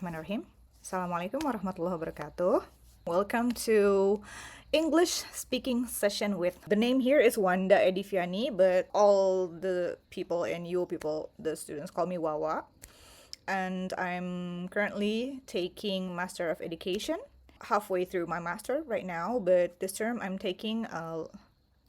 Bismillahirrahmanirrahim. Assalamualaikum warahmatullahi wabarakatuh. Welcome to English speaking session with the name here is Wanda Edifiani, but all the people in UoPeople, the students call me Wawa. And I'm currently taking Master of Education, halfway through my master right now, but this term I'm taking a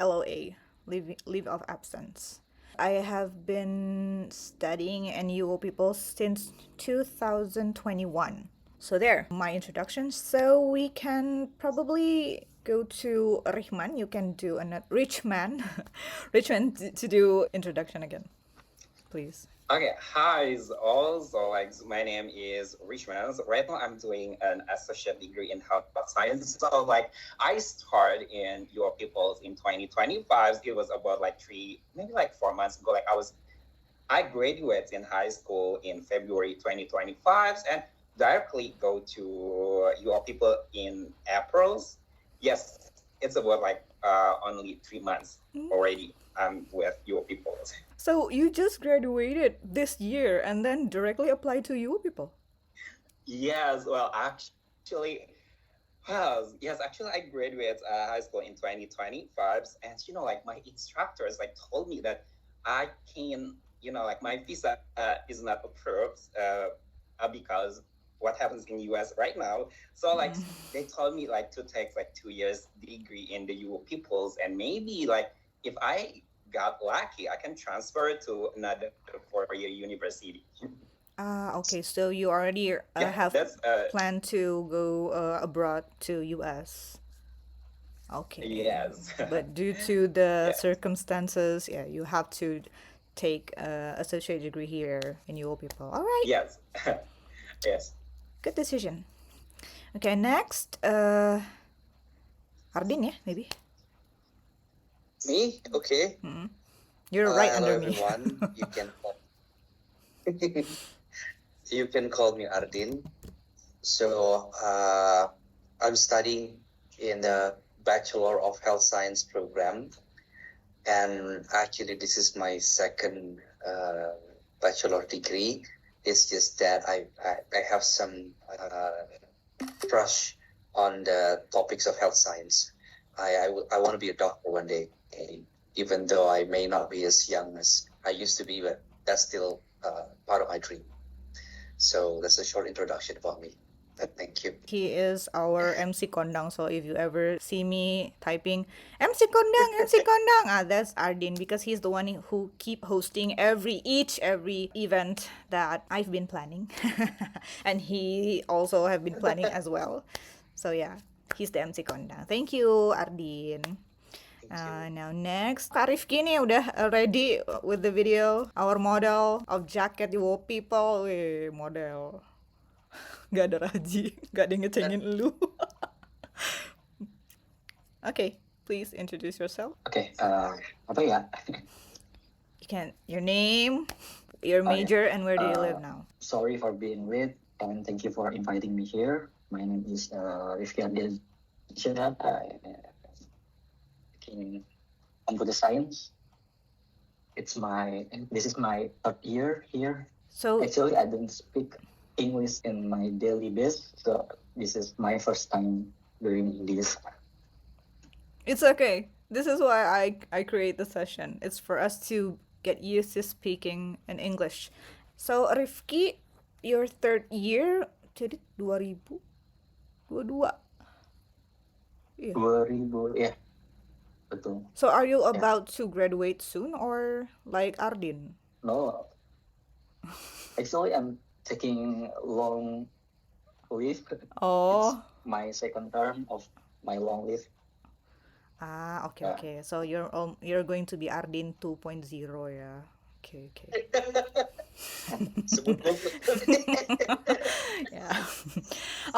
LOA, leave of absence. I have been studying in UoPeople since 2021. So there, my introduction. So we can probably go to Rihman. You can do a Richman, Richman to do introduction again, please. Okay, hi all. So my name is Richmond. So right now I'm doing an associate degree in health science. So I started in your peoples in 2025. It was about 4 months ago. I graduated in high school in February 2025 and directly go to your people in April. Yes, it's about only 3 months already. I'm with your people. So you just graduated this year and then directly applied to UoPeople? Yes, well, actually, I graduated high school in 2025, and my instructors told me that I can, my visa is not approved because what happens in US right now. So they told me to take 2 years degree in the UoPeoples, and maybe if I got lucky, I can transfer to another 4-year university. Okay, so you already have That's planned to go abroad to US. Okay. yes. But due to the Yes. circumstances, yeah, you have to take associate degree here in UoPeople. All right, Yes. Yes. good decision. Okay, next, Ardin, yeah, maybe. Me? Okay. You're right Hello under me. everyone. You can call me Ardin. So I'm studying in the Bachelor of Health Science program, and actually this is my second bachelor degree. It's just that I have some crush on the topics of health science. I want to be a doctor one day, even though I may not be as young as I used to be, but that's still part of my dream. So that's a short introduction about me. Thank you. He is our MC Kondang, so if you ever see me typing MC Kondang, MC Kondang, that's Ardin, because he's the one who keep hosting every event that I've been planning. And he also have been planning as well. So yeah, he's the MC Kondang. Thank you, Ardin. Now next, Kak Rifki nih udah ready with the video. Our model of jacket UoPeople. Wih, model. Gak ada Raji, gak ada yang ngecengin lu. Okay, please introduce yourself. Oke, apa ya? You can, your name, your major, and where do you live now? Sorry for being late, and thank you for inviting me here. My name is Rifki Ardian. In computer science. This is my third year here. So Actually, I don't speak English in my daily basis, so this is my first time doing this. it's okay. This is why I create the session. It's for us to get used to speaking in English. So Rifki, your third year, jadi 2022. Yeah. 2000, ya, betul. So are you about to graduate soon or like Ardin? No, actually, I'm taking long leave. Oh. It's my second term of my long leave. Okay, okay. So you're going to be Ardin 2.0, yeah. Okay, okay. Yeah.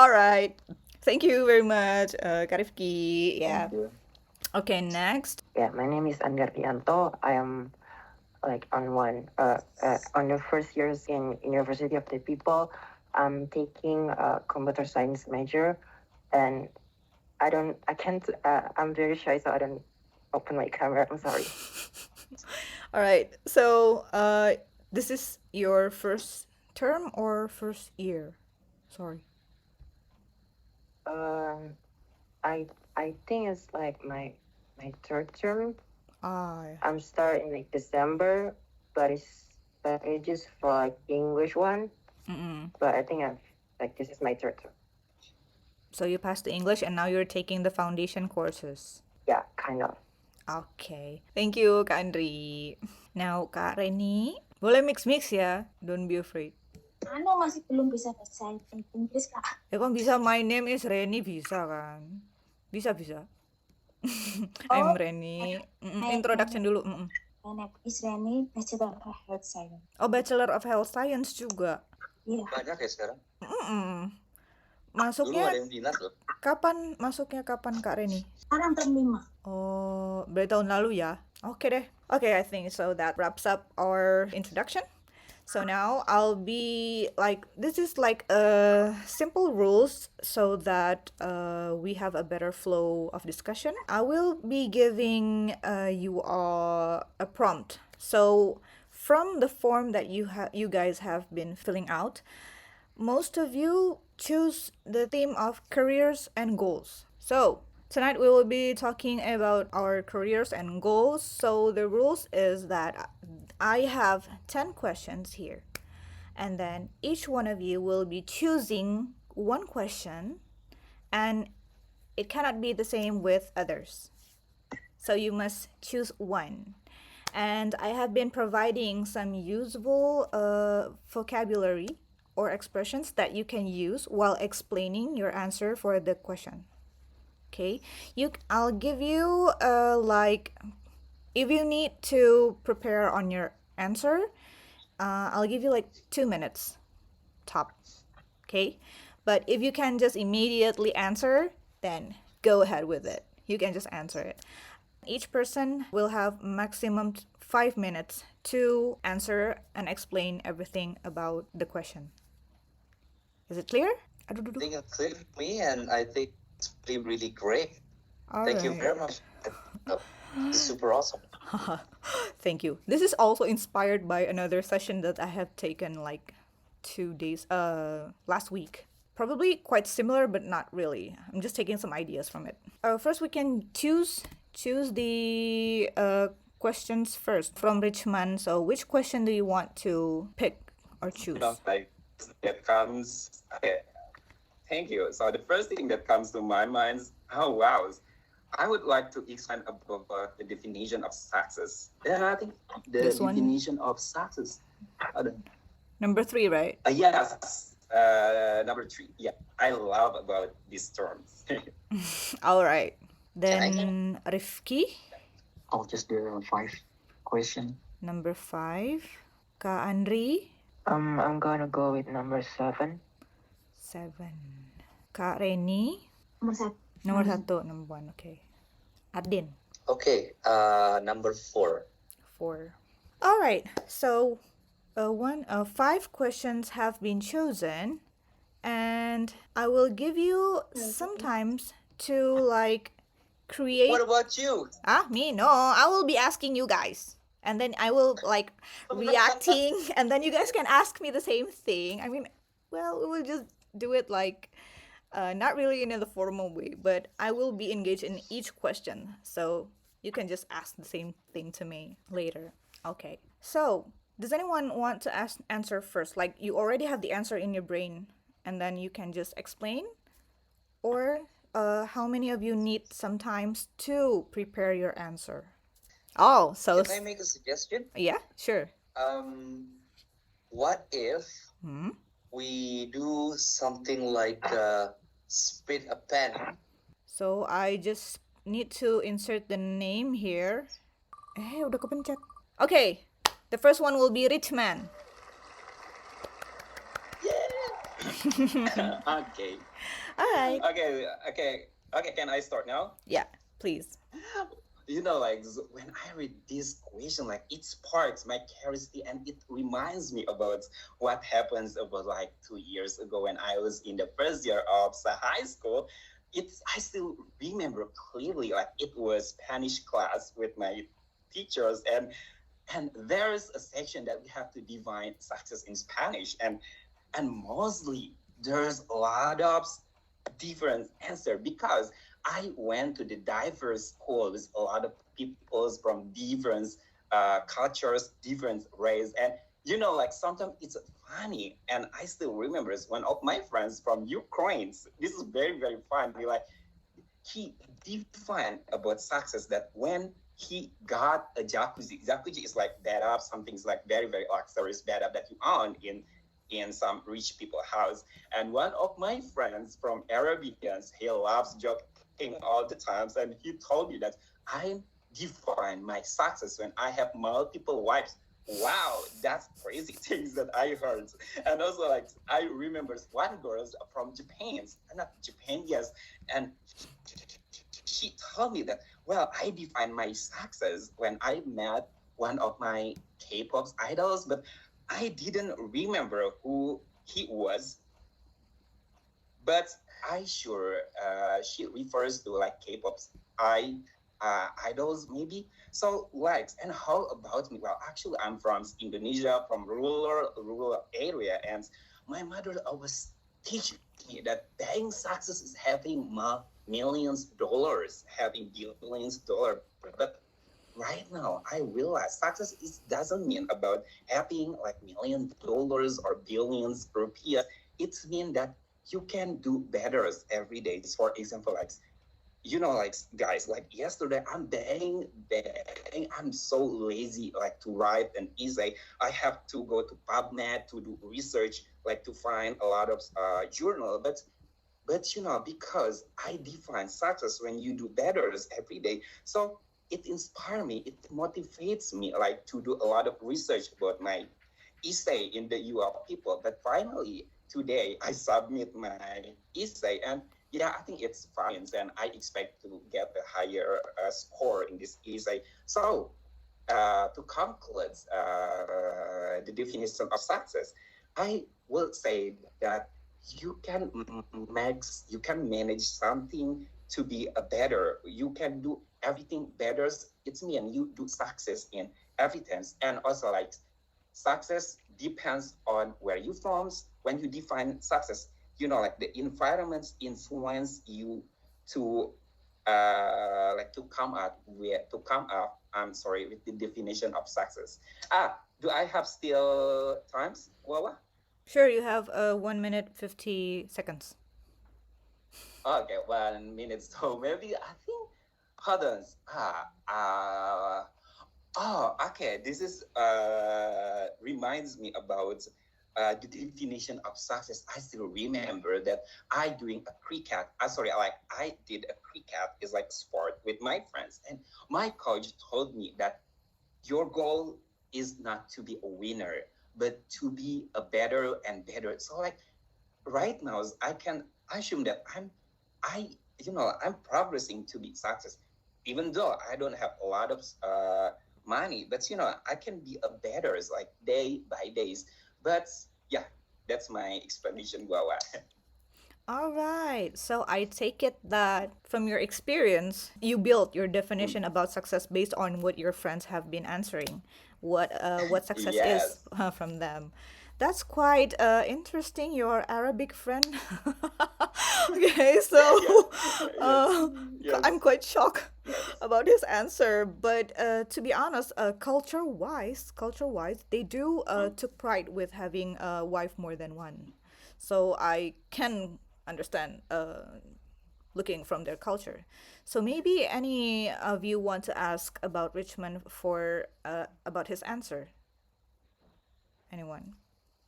All right. Thank you very much, Kak Rifki. Yeah. Thank you. Okay, next. Yeah, my name is Anggar Pianto. I am on the first years in University of the People. I'm taking a computer science major, and I'm very shy, so I don't open my camera. I'm sorry. All right. So, this is your first term or first year Sorry. Um, I think it's like my third term. Ah, I'm starting like December, but it's just for like English one. mm-mm. But I think this is my third term. So you passed the English and now you're taking the foundation courses. Yeah, kind of. Okay. Thank you, Kak Andri. Now, Kak Reni, boleh mix-mix ya. Don't be afraid. Masih belum bisa bahasa Inggris, Kak. Ya kan bisa my name is Reni bisa kan? Bisa. I'm Reni. Introduction dulu. My name is Reni, Bachelor of Health Science. Oh, Bachelor of Health Science juga. Iya. Banyak ya sekarang. Dulu Masuknya ada yang dinas loh. kapan Kak Reni? Sekarang term 5. Oh, berarti tahun lalu ya? Oke deh. Okay, I think so that wraps up our introduction. So now I'll be like, this is like simple rules so that we have a better flow of discussion. I will be giving you all a prompt. So from the form that you guys have been filling out, most of you choose the theme of careers and goals. So tonight we will be talking about our careers and goals. So the rules is that I have 10 questions here. And then each one of you will be choosing one question, and it cannot be the same with others. So you must choose one. And I have been providing some usable vocabulary or expressions that you can use while explaining your answer for the question. Okay, I'll give you like, if you need to prepare on your answer, I'll give you like 2 minutes top. Okay, but if you can just immediately answer, then go ahead with it. You can just answer it. Each person will have maximum 5 minutes to answer and explain everything about the question. Is it clear? I think it's clear to me, and I think it's really great. All Thank you right. very much. It's super awesome. Thank you. This is also inspired by another session that I have taken like 2 days last week. Probably quite similar, but not really. I'm just taking some ideas from it. First, we can choose the questions first from Richmond. So which question do you want to pick or choose? Like that comes. Okay. Thank you. So the first thing that comes to my mind is, oh wow, I would like to expand about the definition of success. Yeah, I think the This one? definition of success. Number 3, right? Yes. Number 3. Yeah, I love about these terms. All right. Then Rifki, I'll just do 5 question. number 5. Kak Andri, I'm gonna go with number 7. 7. Kak Reni, Nomor 1. nomor 1, number 1. Okay. Ardin, Okay, number 4. 4. All right. So 5 questions have been chosen, and I will give you some times to like create. What about you? Me? No, I will be asking you guys. And then I will like reacting, and then you guys can ask me the same thing. I mean, well, we will just do it like not really in a formal way, but I will be engaged in each question. So you can just ask the same thing to me later. Okay. So does anyone want to answer first? Like you already have the answer in your brain, and then you can just explain? Or how many of you need some times to prepare your answer? Oh, so Can I make a suggestion? yeah, sure. What if Hmm? we do something like spit a pen? So I just need to insert the name here. Udah kepencet. Okay, the first one will be rich man. Okay. All right. Okay. Can I start now? Yeah, please. You know, like when I read this question, like it sparks my curiosity, and it reminds me about what happens about like 2 years ago when I was in the first year of high school. I still remember clearly, like it was Spanish class with my teachers, and there's a section that we have to define success in Spanish, and mostly there's a lot of different answer because I went to the diverse school with a lot of people from different cultures, different race, and like sometimes it's funny, and I still remember one of my friends from Ukraine. This is very very funny. Like he defined about success that when he got a jacuzzi is like bed up, something's like very very luxurious bed up that you own in some rich people house. And one of my friends from Arabians, he loves joking all the times, and he told me that I define my success when I have multiple wives. Wow, that's crazy things that I heard. And also like I remember one girl from Japan, not Japan, yes, and she told me that, well, I defined my success when I met one of my K-pop idols, but I didn't remember who he was. But I sure she refers to like K-pop I idols maybe. So likes, and how about me? Well, actually, I'm from Indonesia, from rural area, and my mother always teach me that being success is having millions dollars, having billions dollars. But right now, I realize success is doesn't mean about having like $1 million or billions rupiah. It's mean that you can do better every day. For example, like like guys, like yesterday I'm so lazy like to write an essay. I have to go to PubMed to do research, like to find a lot of journal. But because I define success when you do better every day, so it inspires me, it motivates me like to do a lot of research about my essay in the UoPeople. But finally today I submit my essay, and yeah, I think it's fine, and I expect to get a higher score in this essay. So to conclude the definition of success, I will say that you can manage something to be a better. You can do everything better. It's mean you do success in everything, and also like success depends on where you from. When you define success, like the environments influence you to like to come up, I'm sorry, with the definition of success. Do I have still times, Wawa? Sure, you have 1 minute 50 seconds. Okay, 1 minute. So maybe I think, hold on. Oh, okay. This is reminds me about the definition of success. I still remember that I doing a cricket. Sorry, like I did a cricket is like sport with my friends, and my coach told me that your goal is not to be a winner, but to be a better and better. So like right now, I can assume that I I'm progressing to be success, even though I don't have a lot of money. But I can be a better like day by days. But yeah, that's my explanation, Wawa. All right. So I take it that from your experience, you built your definition about success based on what your friends have been answering, what success is Yes, from them. That's quite interesting. Your Arabic friend. Okay, yes, so yes, uh, I'm yes, quite shocked yes. about his answer. But to be honest, culture-wise, they do took pride with having a wife more than one. So I can understand looking from their culture. So maybe any of you want to ask about Richmond for about his answer? Anyone?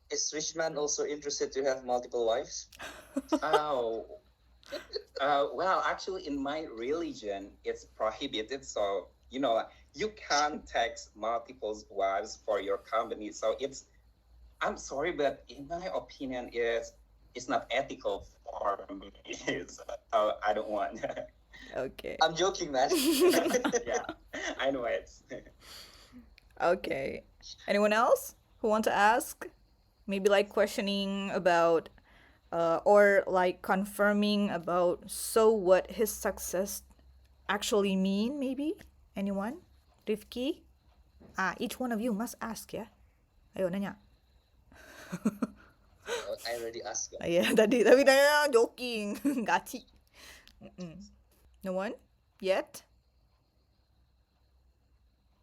Is Richman also interested to have multiple wives? Oh, well, actually, in my religion, it's prohibited. So, you can't tax multiple wives for your company. So I'm sorry, but in my opinion, it's not ethical for me. So I don't want. Okay. I'm joking, man. Yeah, I know it. Okay. Anyone else who want to ask? Maybe like questioning about or like confirming about so what his success actually mean maybe? Anyone? Rifki? Each one of you must ask ya. Ayo nanya. I I already asked you. Yeah, tadi tapi nanya joking. Gachi. No one yet?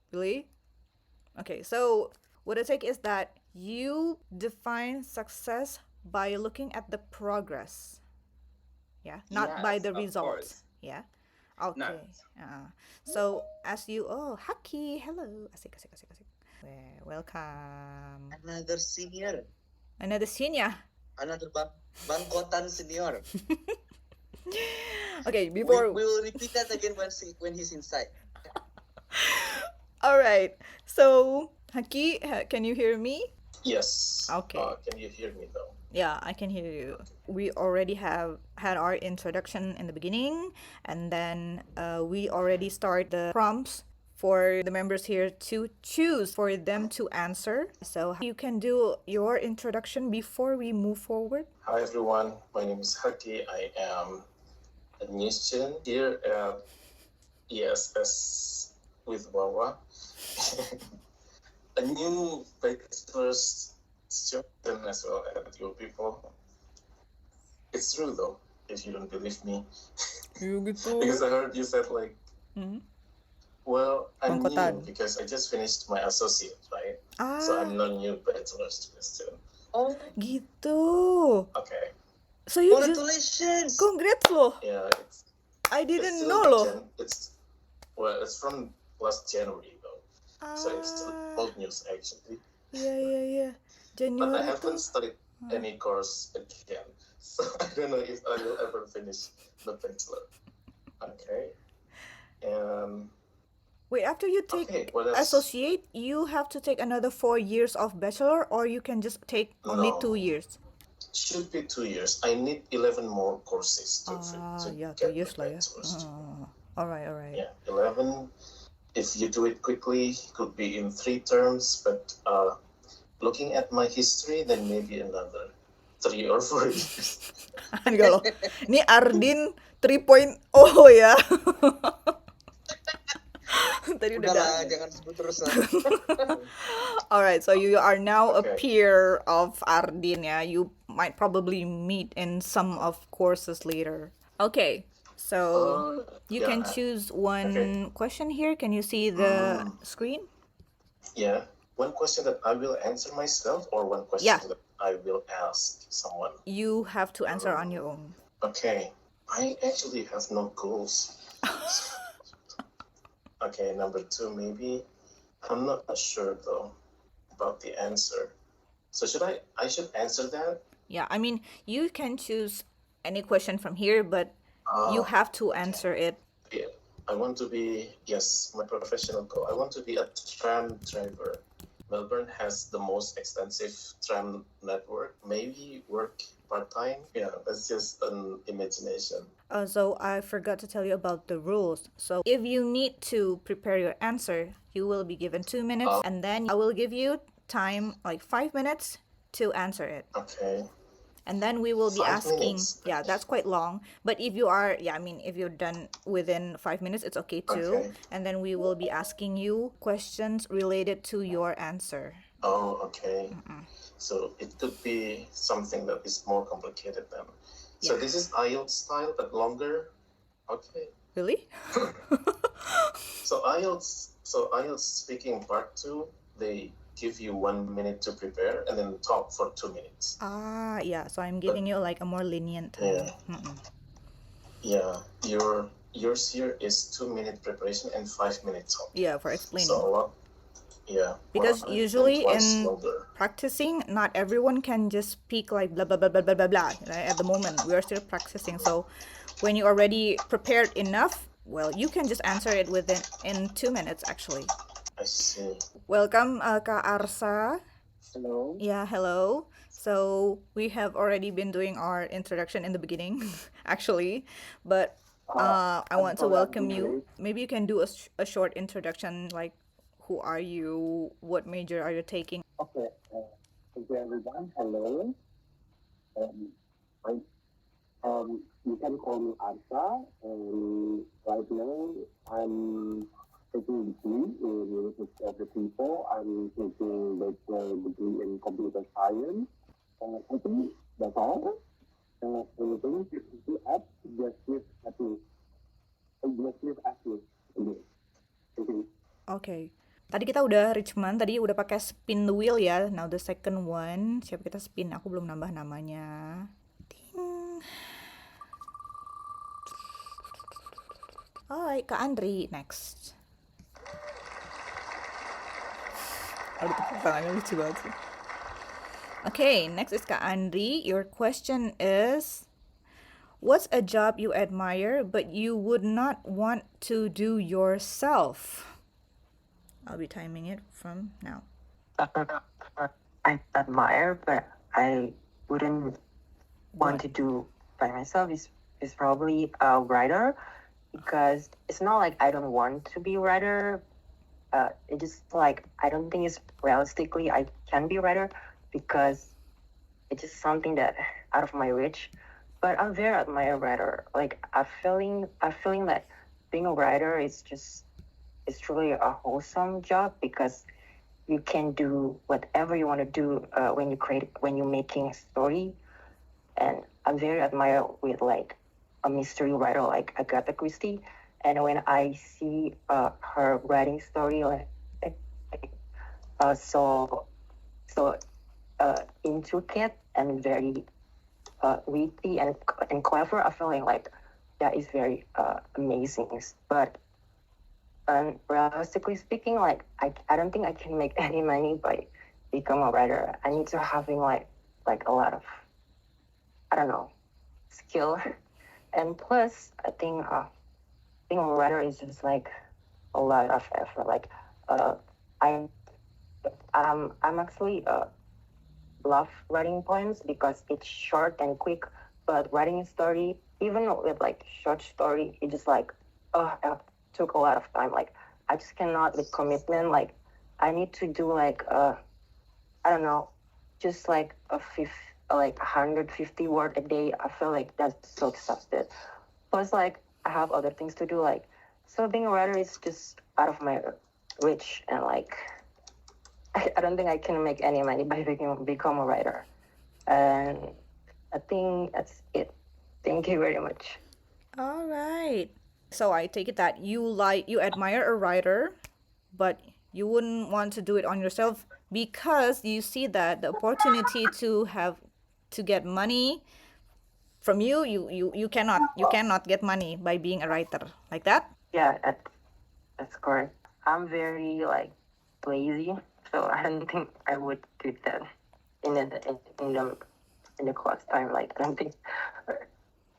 Really? Okay, so what I take is that you define success by looking at the progress. Yeah, not by Yes, the of results. course. Yeah. Not. Okay. So as you, oh, Haki, hello. Asik, asik, asik, asik. Welcome. Another senior. Another senior. Another Bangkotan senior. Okay, We before. will repeat that again when he's inside. All right. So, Haki, can you hear me? Yes. Okay. Can you hear me though? Yeah, I can hear you. We already have had our introduction in the beginning, and then we already start the prompts for the members here to choose for them to answer. So you can do your introduction before we move forward. Hi everyone, my name is Haki. I am a new student here at ESS with Wawa. A new bachelor's student as well at UoPeople. It's true though, if you don't believe me. Because I heard you said like, well, I'm Bangkotan. new because I just finished my associate, right? Ah, So I'm not new bachelor's student. Oh, gitu. Okay. So you just congratulations! congrats loh. Yeah, I it's didn't still know loh. it's from last January though. So it's still old news actually. Yeah. But I January haven't tuh. studied any course again. So I don't know if I will ever finish the bachelor. Okay. And Wait, after you take okay, what else? associate, you have to take another 4 years of bachelor, or you can just take only No. 2 years. Should be 2 years. I need 11 more courses to Yeah, 2 get years the lah ya. bachelor's. All right. Yeah, 11. If you do it quickly, could be in 3 terms, but looking at my history, then maybe another 3 or 4 years. Enggak loh. Ini Ardin 3.0 ya. Tadi udah Udahlah, ada. jangan sebut terus lah. Alright, so you are now a Okay. peer of Ardin ya. You might probably meet in some of courses later. Okay, so you yeah, can choose one question here. Can you see the screen? Yeah. One question that I will answer myself, or one question Yeah. that I will ask someone. You have to answer on your own. Okay. I actually have no goals. Okay, number 2 maybe. I'm not sure though about the answer. So I should answer that? Yeah, I mean, you can choose any question from here, but you have to answer it. Yeah. I want to be, yes, my professional goal. I want to be a tram driver. Melbourne has the most extensive tram network. Maybe work part-time. Yeah, that's just an imagination. So I forgot to tell you about the rules. So if you need to prepare your answer, you will be given 2 minutes, and then I will give you time like 5 minutes to answer it. Okay. And then we will be 5 asking, minutes. yeah, that's quite long. But if you are, yeah, I mean, if you're done within 5 minutes, it's okay too. Okay. And then we will be asking you questions related to your answer. Oh, okay. So it could be something that is more complicated then. So Yeah. this is IELTS style, but longer. Okay. Really? So IELTS speaking part 2, they give you 1 minute to prepare and then talk for 2 minutes. Yeah, so I'm giving you like a more lenient time. Yeah. Yours here is 2-minute preparation and 5-minute talk. Yeah, for explaining. So a lot. Yeah. Because more, usually twice in longer. practicing, not everyone can just speak like blah blah blah blah blah blah blah. Right? At the moment, we are still practicing. So when you're already prepared enough, well, you can just answer it in 2 minutes actually. I see. Welcome, Kak Arsa. Hello. Yeah, hello. So we have already been doing our introduction in the beginning, actually, but I want to welcome you. Maybe you can do a short introduction, like who are you, what major are you taking? Okay. Thank you, everyone. Hello. You can call me Arsa. Right now, I'm taking degree in University of the People. I'm taking bachelor degree in computer science. I think that Tadi kita udah Richmond, tadi udah pakai spin the wheel ya. Now the second one, siapa kita spin? Aku belum nambah namanya. Ting. Alright, Kak Andri, next. Aduh, tepuk tangannya lucu banget sih. Okay, next is Kak Andri. Your question is, what's a job you admire but you would not want to do yourself? I'll be timing it from now. I admire, but I wouldn't want to do by myself is probably a writer, because it's not like I don't want to be a writer. It just like I don't think it's realistically I can be a writer, because it's just something that out of my reach. But I'm very admire writer. Like I'm feeling that being a writer is truly a wholesome job, because you can do whatever you want to do when you're making a story. And I'm very admire with like a mystery writer like Agatha Christie. And when I see her writing story like so intricate and very witty and clever, I feel like that is very amazing. But realistically speaking, like I don't think I can make any money by become a writer. I need to having like a lot of, I don't know, skill. And plus, I think being a writer is just like a lot of effort. Like I'm actually love writing poems because it's short and quick. But writing a story, even with like short story, it just like took a lot of time. Like I just cannot with commitment. Like I need to do like I don't know, just like 150 word a day. I feel like that's so exhausted. Plus, like I have other things to do. Like so, being a writer is just out of my reach, and like I don't think I can make any money by become a writer. And I think that's it. Thank you very much. All right. So I take it that you admire a writer, but you wouldn't want to do it on yourself because you see that the opportunity to get money from you cannot get money by being a writer like that. Yeah, that's correct. I'm very like lazy, so I don't think I would do that in the class time. Like I don't think.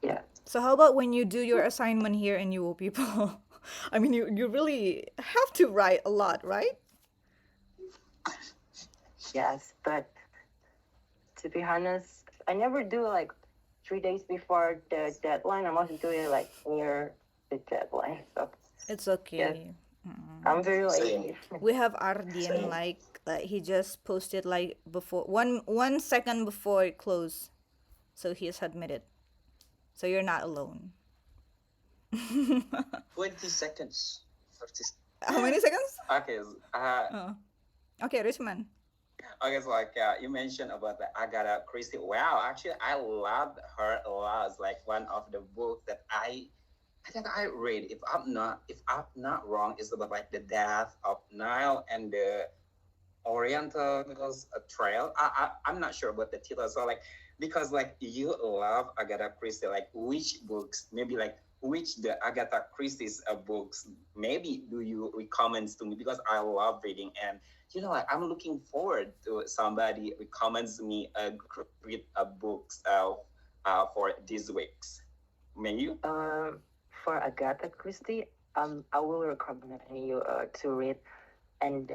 Yeah. So how about when you do your assignment here in UoPeople? I mean, you really have to write a lot, right? Yes, but to be honest, I never do like 3 days before the deadline. I must do it like near the deadline. So It's okay. I'm very Same. lazy. We have Ardin Same. like he just posted like before 1 second before it closed, so he has admitted. So you're not alone. 20 seconds. 30 How many seconds? Okay, Okay, Richmond. okay, so like you mentioned about the Agatha Christie. Wow, actually, I loved her a lot. It's like one of the books that I think I read. If I'm not wrong, it's about like the death of Nile and the Oriental Trail. I'm not sure about the title. So like because like you love Agatha Christie, like which books, maybe like which the Agatha Christie's books, maybe do you recommend to me, because I love reading, and like I'm looking forward to somebody recommends me great books for these weeks. May you? For Agatha Christie, I will recommend you to read and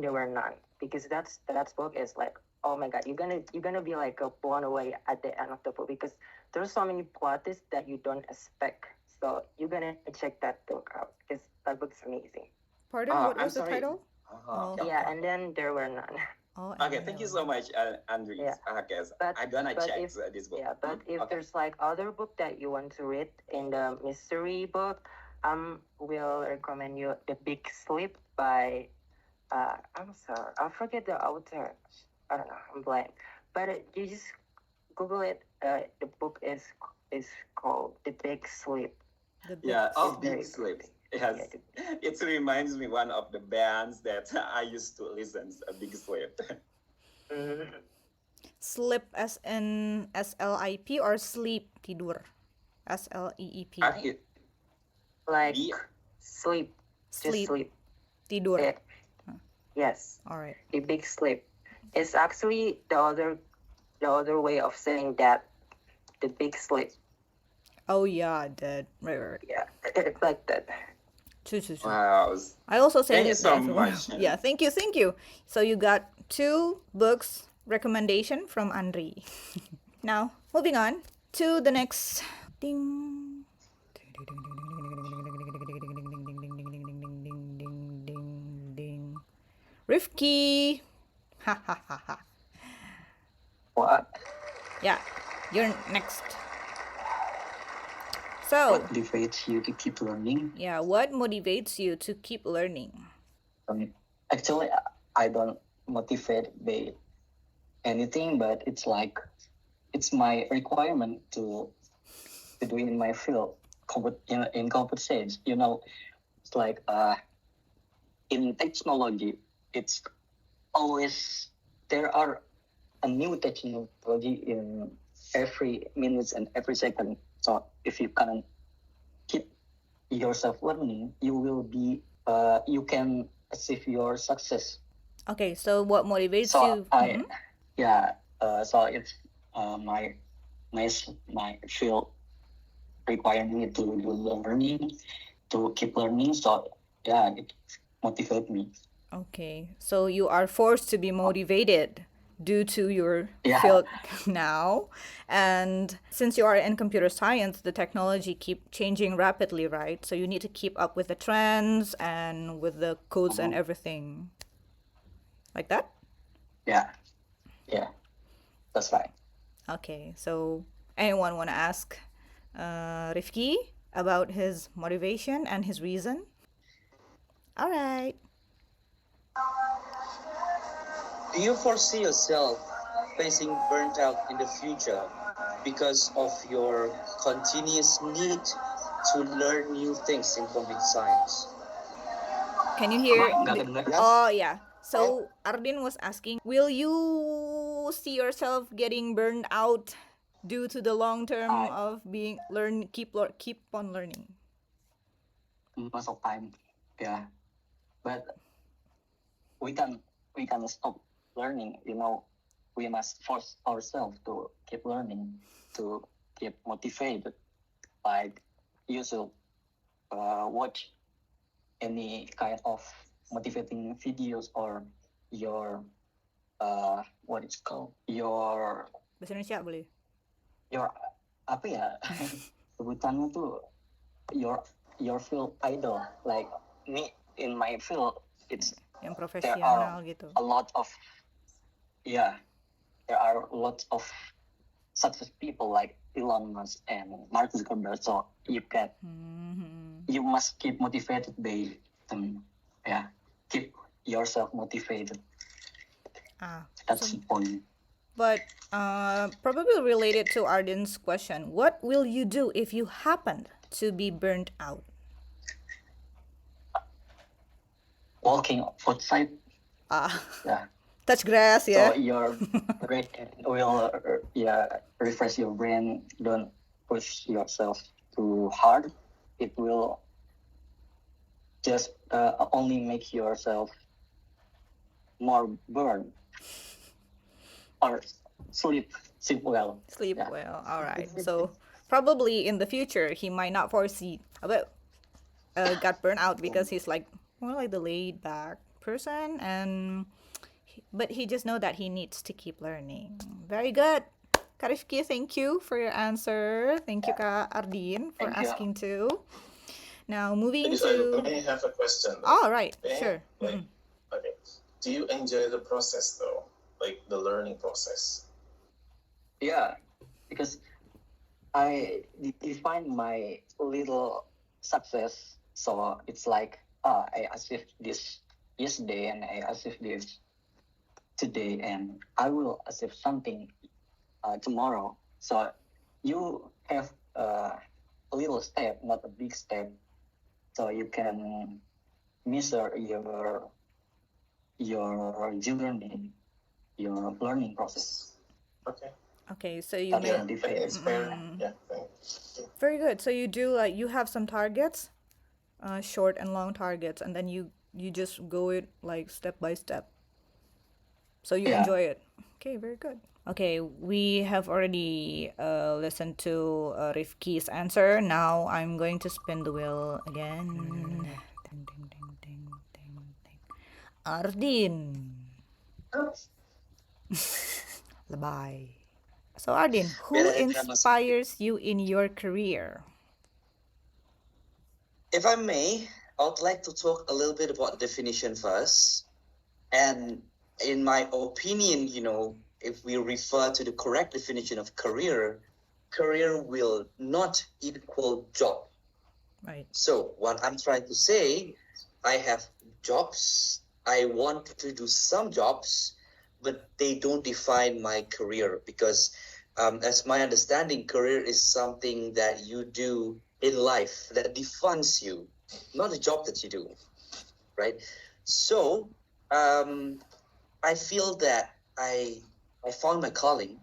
there were none, because that's book is like, oh my god, you're gonna be like blown away at the end of the book, because there's so many plot twists that you don't expect. So you're gonna check that book out, because that book's amazing. Pardon, what I'm was the sorry. title? Oh. Yeah, and then there were none. Oh, Okay, thank you so much, Andres. Yeah. Okay, so But- I'm gonna but check if- this book. Yeah, but if Okay. there's like other book that you want to read in the mystery book, will recommend you The Big Sleep by I'm sorry, I forget the author. I don't know, I'm blank. But you just Google it. The book is called The Big Sleep. The Big Yeah, It's Big very Sleep. pretty. Yes, it reminds me one of the bands that I used to listen, a Big Sleep. Mhm. Slip as in SLIP or sleep tidur? SLEEP. I, Like B, sleep, just Sleep sleep. tidur. Eh, yes, All right. a big sleep. It's actually the other way of saying that, the big sleep. Oh yeah, that right. Yeah, it's like that. True, true, true. wow. I also say Thank you that to so everyone. much. Yeah, thank you, thank you. So you got 2 books recommendation from Andri. Now, moving on to the next ding. Ding. Rifki. Ha ha ha ha. What Yeah, you're next. So, motivates you to keep learning? yeah, what motivates you to keep learning? Actually, I don't motivate by anything, but it's like it's my requirement to do in my field. In computer science, it's like in technology, it's always there are a new technology in every minute and every second. So if you can keep yourself learning, you can achieve your success. Okay, so what motivates So you? so it's my my field require me to do learning, to keep learning. So it motivates me. Okay, so you are forced to be motivated due to your Yeah. field now. And since you are in computer science, the technology keep changing rapidly, right? So you need to keep up with the trends and with the codes and everything. Like that? Yeah, that's right. Okay, so anyone want to ask Rifki about his motivation and his reason? All right. Do you foresee yourself facing burnt out in the future because of your continuous need to learn new things in computer science? Can you hear? Nggak kedengeran? Oh yeah. So Ardin was asking, will you see yourself getting burned out due to the long term of being keep on learning? Most of time, yeah. But we can stop learning. We must force ourselves to keep learning, to keep motivated. Like you should watch any kind of motivating videos or your what it's called your Bahasa Indonesia boleh? apa ya sebutannya tuh your field idol, like me in my field. It's Yang there profesional are gitu. a lot of there are lots of success people like Elon Musk and Mark Zuckerberg. So you must keep motivated by them. Yeah, keep yourself motivated. That's the point. But probably related to Ardin's question, what will you do if you happen to be burnt out? Walking outside. Yeah. Touch grass, yeah. So your brain will refresh your brain. Don't push yourself too hard. It will just only make yourself more burn or sleep well. Sleep Yeah. well. All right. So probably in the future he might not foresee about got burnt out because he's like more like the laid back person but he just know that he needs to keep learning. Very good. Karifki, thank you for your answer. Thank you, Kak Ardin, for Thank you. asking too. Now moving Because I to. may have a question. Oh, right. May I- Sure. Like, okay. Do you enjoy the process though? Like the learning process? Yeah, because I define my little success. So it's like, I achieved this yesterday and I achieved this today, and I will achieve something tomorrow. So you have a little step, not a big step. so you can measure your journey, your learning process. Okay. Okay, so you That's make the Thank you. difference. Yeah, thank you. very good. So you do like you have some targets, short and long targets, and then you just go it like step by step. So you Yeah. enjoy it. Okay, very good. Okay, we have already listened to Rifki's answer. Now I'm going to spin the wheel again. Ding, ding, ding, ding, ding, ding. Ardin. Lebay. So Ardin, who inspires you in your career? If I may, I would like to talk a little bit about definition first. And in my opinion, if we refer to the correct definition of career, career will not equal job. Right. So what I'm trying to say, I have jobs. I want to do some jobs, but they don't define my career because, as my understanding, career is something that you do in life that defines you, not a job that you do, right? So I feel that I found my calling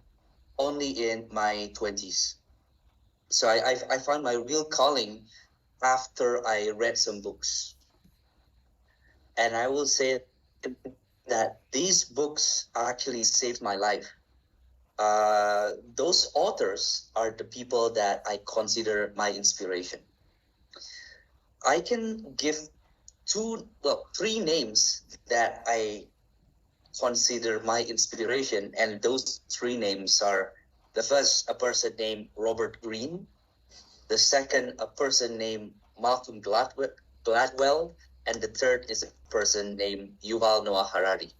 only in my 20s. So I found my real calling after I read some books. And I will say that these books actually saved my life. Those authors are the people that I consider my inspiration. I can give three names that I consider my inspiration, and those three names are: the first, a person named Robert Greene; the second, a person named Malcolm Gladwell; and the third is a person named Yuval Noah Harari.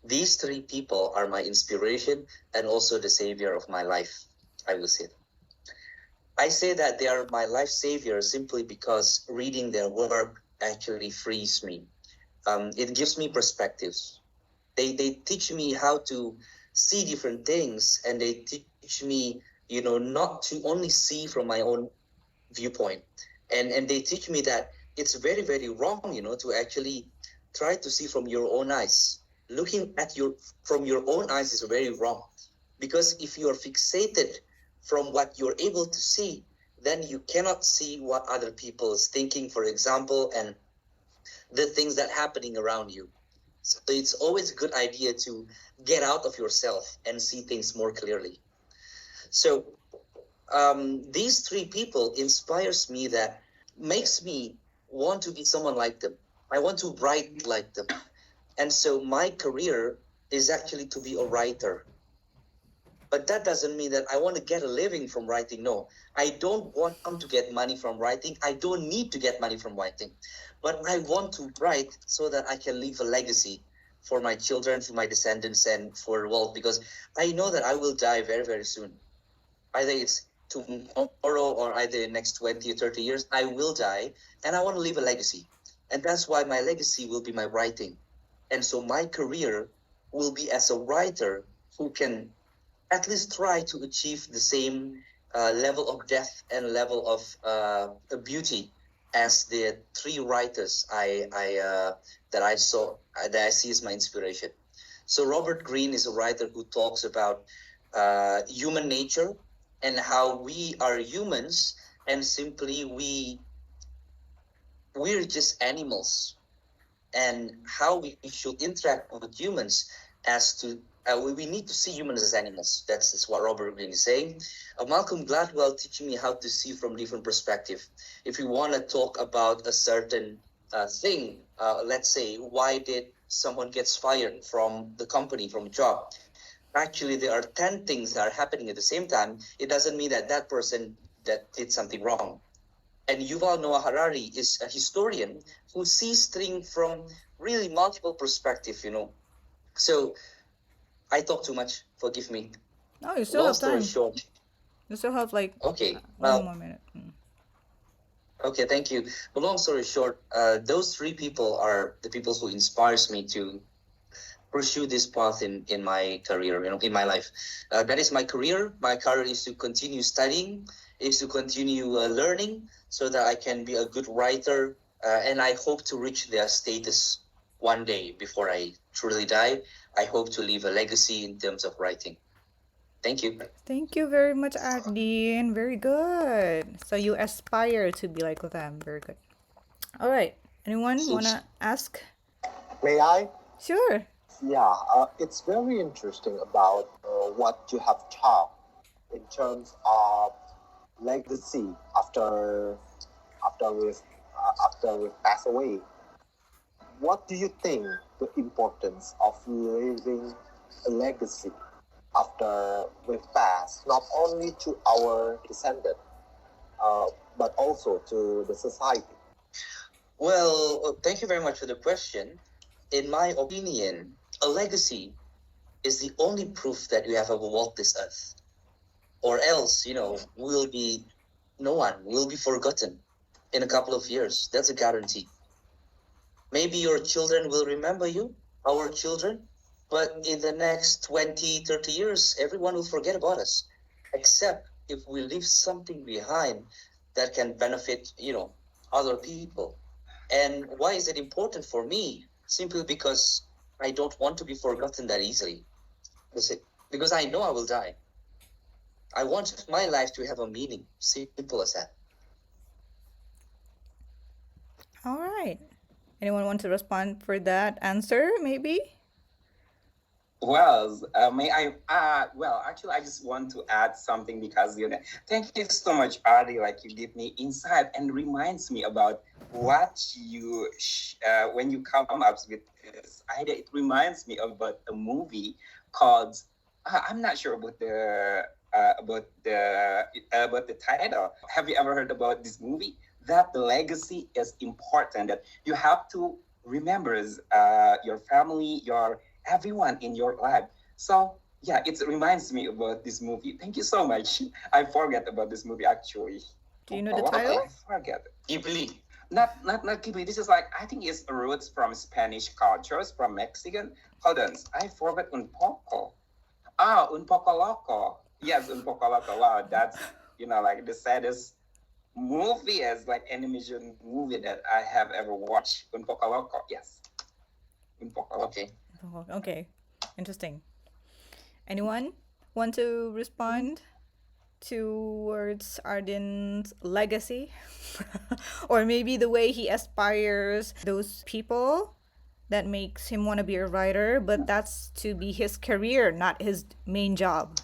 These three people are my inspiration and also the savior of my life, I will say. I say that they are my life savior simply because reading their work actually frees me. It gives me perspectives. They teach me how to see different things, and they teach me, not to only see from my own viewpoint. And they teach me that it's very, very wrong, to actually try to see from your own eyes. Looking at from your own eyes is very wrong, because if you are fixated from what you're able to see, then you cannot see what other people is thinking, for example, and the things that happening around you. So it's always a good idea to get out of yourself and see things more clearly. So these three people inspires me, that makes me want to be someone like them. I want to write like them. And so my career is actually to be a writer. But that doesn't mean that I want to get a living from writing. No, I don't want to get money from writing. I don't need to get money from writing. But I want to write so that I can leave a legacy for my children, for my descendants, and for the world, because I know that I will die very, very soon. Either it's tomorrow or either in the next 20 or 30 years, I will die, and I want to leave a legacy. And that's why my legacy will be my writing. And so my career will be as a writer who can at least try to achieve the same level of depth and level of beauty as the three writers that I see as my inspiration. So Robert Greene is a writer who talks about human nature and how we are humans, and simply we're just animals, and how we should interact with humans as to we need to see humans as animals. That's what Robert Greene is saying. Malcolm Gladwell teaching me how to see from different perspective. If you want to talk about a certain thing, let's say, why did someone gets fired from the company, from a job? Actually, there are 10 things that are happening at the same time. It doesn't mean that that person that did something wrong. And Yuval Noah Harari is a historian who sees things from really multiple perspectives, So I talk too much. Forgive me. Oh, you still Long have story time. short. You still have like Okay. one more minute. Okay, thank you. But long story short, those three people are the people who inspires me to pursue this path in my career, in my life. That is my career. My career is to continue studying is to continue learning so that I can be a good writer, and I hope to reach their status one day before I truly die. I hope to leave a legacy in terms of writing. Thank you. Thank you very much, Ardin. Very good. So you aspire to be like them. Very good. All right. Anyone wanna ask? May I? Sure. Yeah, it's very interesting about what you have taught in terms of legacy after we pass away. What do you think the importance of leaving a legacy after we pass, not only to our descendant, but also to the society? Well, thank you very much for the question. In my opinion, a legacy is the only proof that you have ever walked this earth. Or else, no one will be forgotten in a couple of years. That's a guarantee. Maybe your children will remember you, our children, but in the next 20, 30 years, everyone will forget about us, except if we leave something behind that can benefit, other people. And why is it important for me? Simply because I don't want to be forgotten that easily. That's it. Because I know I will die. I want my life to have a meaning. Simple as that. All right. Anyone want to respond for that answer, maybe? Well, may I? Well, actually, I just want to add something because thank you so much, Ardi. Like you give me insight and reminds me about what when you come up with this idea. It reminds me about a movie called. I'm not sure about the title. Have you ever heard about this movie? That the legacy is important. That you have to remember your family, your everyone in your life. So yeah, it reminds me about this movie. Thank you so much. I forget about this movie actually. Do you know the title? I forget. Ghibli. Not Ghibli. This is like I think it's roots from Spanish cultures, from Mexican. Hold on, I forgot un poco. Un poco loco. Yes, un poco loco. Wow, that's like the saddest movie as like animation movie that I have ever watched. Un poco loco. Yes. Un poco loco. Okay. Oh, okay. Interesting. Anyone want to respond towards Arden's legacy? Or maybe the way he aspires those people that makes him want to be a writer, but that's to be his career, not his main job.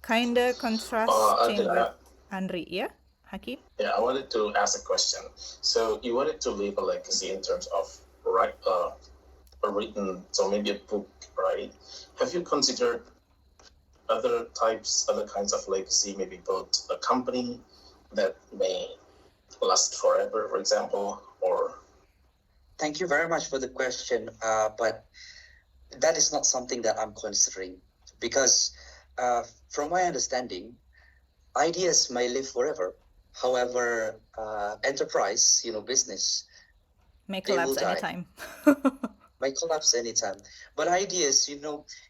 Kinda contrasting with Andri, yeah? Hakim? Yeah, I wanted to ask a question. So you wanted to leave a legacy in terms of written, so maybe a book, right? Have you considered other kinds of legacy, maybe build a company that may last forever, for example, or? Thank you very much for the question, but that is not something that I'm considering because from my understanding, ideas may live forever. However, enterprise, business, May they will collapse die. anytime. Might collapse anytime. But ideas,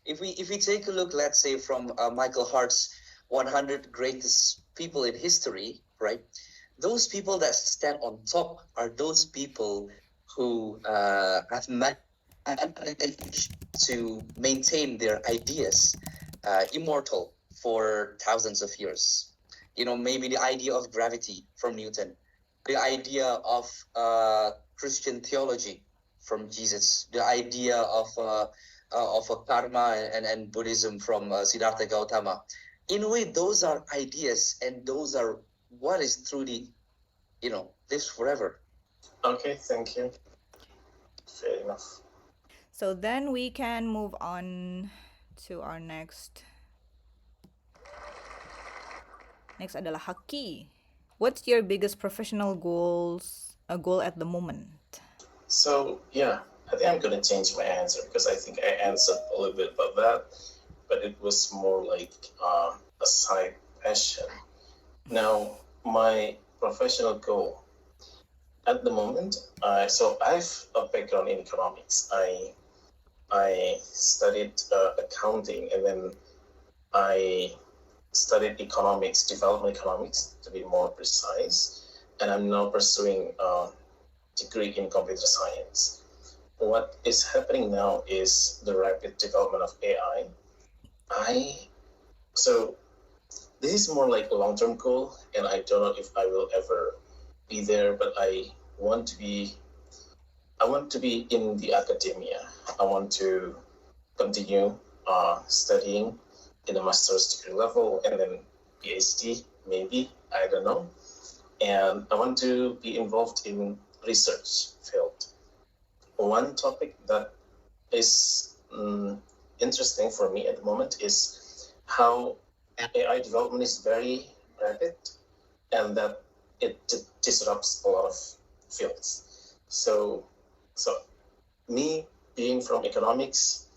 if we take a look, let's say from Michael Hart's 100 greatest people in history, right? Those people that stand on top are those people who have managed to maintain their ideas immortal for thousands of years. Maybe the idea of gravity from Newton, the idea of Christian theology from Jesus, the idea of a karma and Buddhism from Siddhartha Gautama. In a way, those are ideas, and those are what is truly, lives forever. Okay, thank you. Fair enough. So then we can move on to our next. Next adalah Haki. What's your biggest professional goal at the moment? So yeah, I think I'm gonna change my answer because I think I answered a little bit about that, but it was more like a side passion. Now, my professional goal at the moment, so I have a background in economics. I studied accounting, and then I studied economics, development economics to be more precise, and I'm now pursuing a degree in computer science. What is happening now is the rapid development of AI. So this is more like a long-term goal, and I don't know if I will ever be there, but I want to be in the academia. I want to continue studying in a master's degree level and then PhD, maybe, I don't know. And I want to be involved in research field. One topic that is interesting for me at the moment is how AI development is very rapid and that it disrupts a lot of fields. So me being from economics,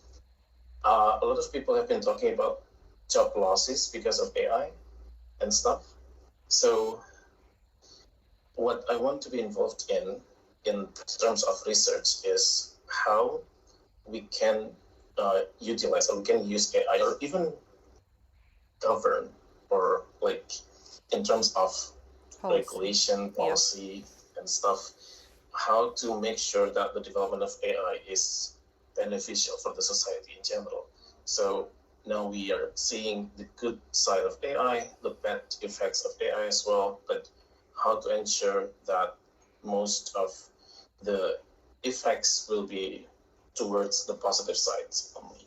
a lot of people have been talking about job losses because of AI and stuff. So what I want to be involved in terms of research is how we can utilize or we can use AI or even govern or like in terms of regulation, policy, and stuff, how to make sure that the development of AI is beneficial for the society in general. So now we are seeing the good side of AI, the bad effects of AI as well, but how to ensure that most of the effects will be towards the positive sides only.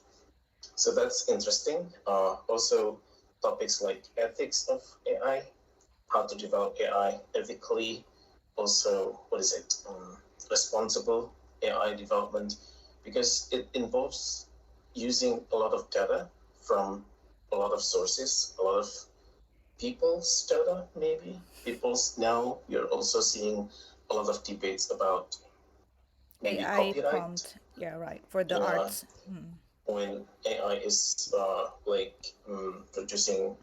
So that's interesting. Also, topics like ethics of AI, how to develop AI ethically, also, responsible AI development, because it involves using a lot of data from a lot of sources, a lot of people's data, maybe. Now you're also seeing a lot of debates about maybe AI copyright. prompt, yeah, right, for the arts. When AI is producing,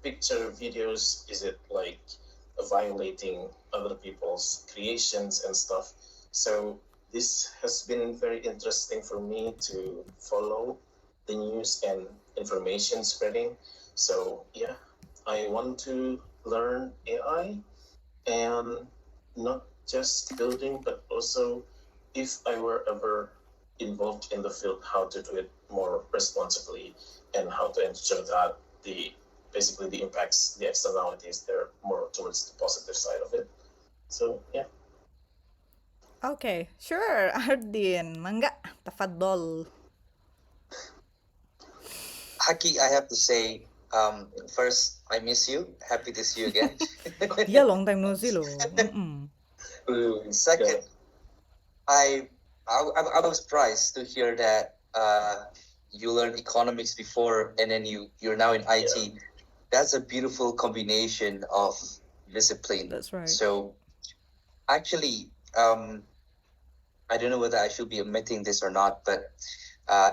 picture, videos, is it like violating other people's creations and stuff? So this has been very interesting for me to follow the news and information spreading. So yeah, I want to learn AI and not just building, but also if I were ever involved in the field, how to do it more responsibly and how to ensure that the impacts, the externalities, they're more towards the positive side of it. So yeah. Okay, sure. Ardin, mangga, tafadol. Haki, I have to say, first, I miss you. Happy to see you again. Yeah, long time no see, lo. Second, I was surprised to hear that you learned economics before and then you're now in IT. Yeah. That's a beautiful combination of discipline. That's right. So actually, I don't know whether I should be admitting this or not, but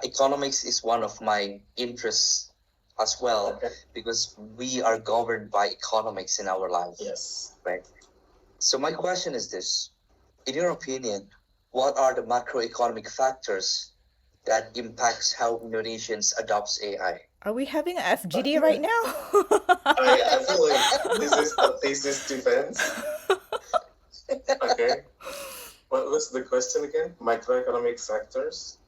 economics is one of my interests as well, Okay. because we are governed by economics in our life. Yes. Right. So my question is this: in your opinion, what are the macroeconomic factors that impacts how Indonesians adopts AI? Are we having a FGD right now? I feel like this is a thesis defense. Okay. What was the question again? Microeconomic factors?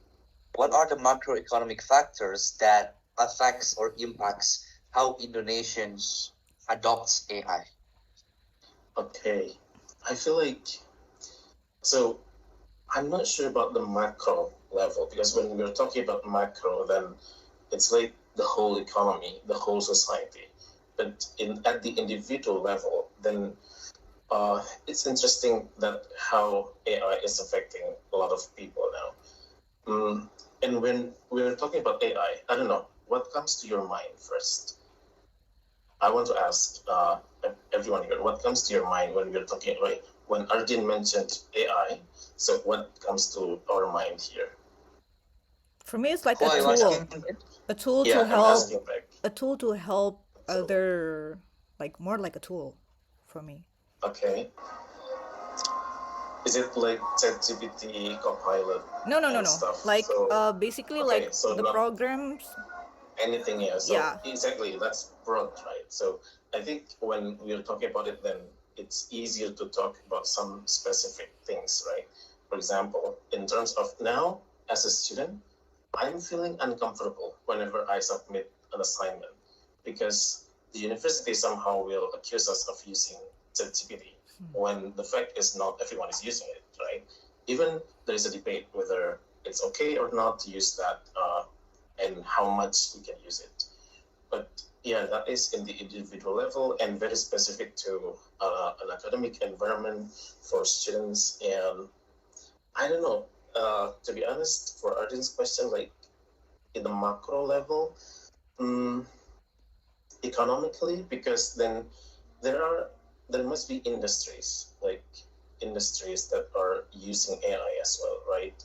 What are the macroeconomic factors that affects or impacts how Indonesians adopts AI? Okay. I feel like, so I'm not sure about the macro level, because when we're talking about macro, then it's like the whole economy, the whole society. But at the individual level, then it's interesting that how AI is affecting a lot of people now. And when we're talking about AI, I don't know, what comes to your mind first? I want to ask everyone here, what comes to your mind when we're talking, right? When Arjun mentioned AI, so what comes to our mind here? For me, it's like Who are you a tool. asking? A tool Yeah, to I'm help. asking back. A tool to help So- other, like more like a tool for me. Okay. Is it like ChatGPT, Copilot? No. and stuff? Like So, basically okay, like so the not programs. anything else. So Yeah. exactly, that's broad, right? So I think when we're talking about it, then it's easier to talk about some specific things, right? For example, in terms of now as a student, I'm feeling uncomfortable whenever I submit an assignment because the university somehow will accuse us of using ChatGPT when the fact is not everyone is using it, right? Even there is a debate whether it's okay or not to use that and how much we can use it. But yeah, that is in the individual level and very specific to an academic environment for students. And I don't know, to be honest, for Arden's question, like in the macro level, economically, because then there must be industries that are using AI as well, right?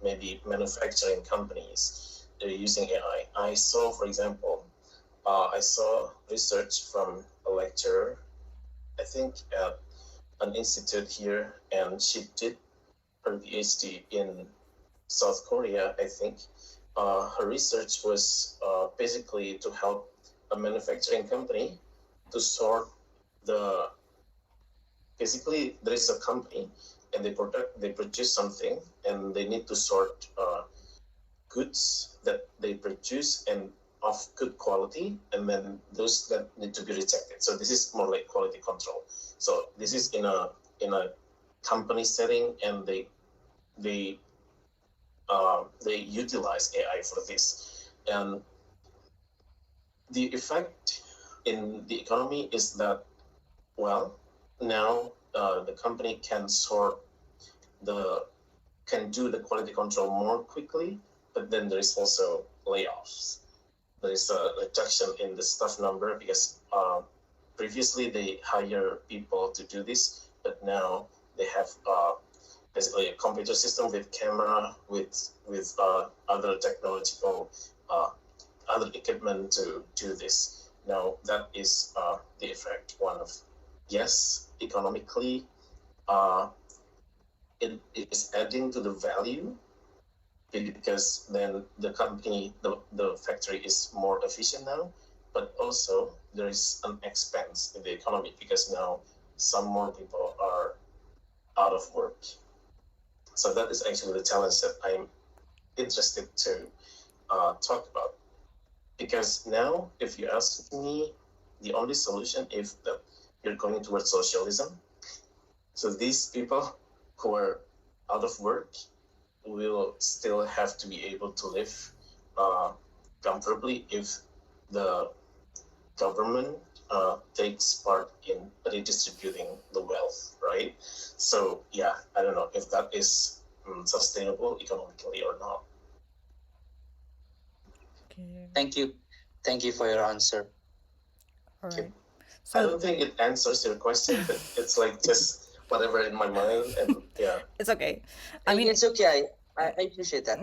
Maybe manufacturing companies, they're using AI. I saw, for example, I saw research from a lecturer, I think at an institute here, and she did her PhD in South Korea, I think. Her research was basically to help a manufacturing company to sort the. Basically, there is a company and they produce something and they need to sort goods that they produce and of good quality, and then those that need to be rejected. So this is more like quality control. So this is in a company setting, and they utilize AI for this. And the effect in the economy is that, well, now the company can do the quality control more quickly, but then there is also layoffs. There is a reduction in the staff number because previously they hire people to do this, but now they have basically a computer system with camera, with other technological other equipment to do this. Now that is the effect. One of, yes, economically, it is adding to the value because then the company, the factory is more efficient now, but also there is an expense in the economy because now some more people are out of work. So that is actually the challenge that I'm interested to talk about. Because now, if you ask me, the only solution is that you're going towards socialism. So these people who are out of work will still have to be able to live comfortably if the government takes part in redistributing the wealth, right? So yeah, I don't know if that is sustainable economically or not. Okay. Thank you for your answer. All right. I So don't think it answers your question, but it's like just whatever in my mind, and yeah. it's okay. I mean, It's okay. I appreciate that.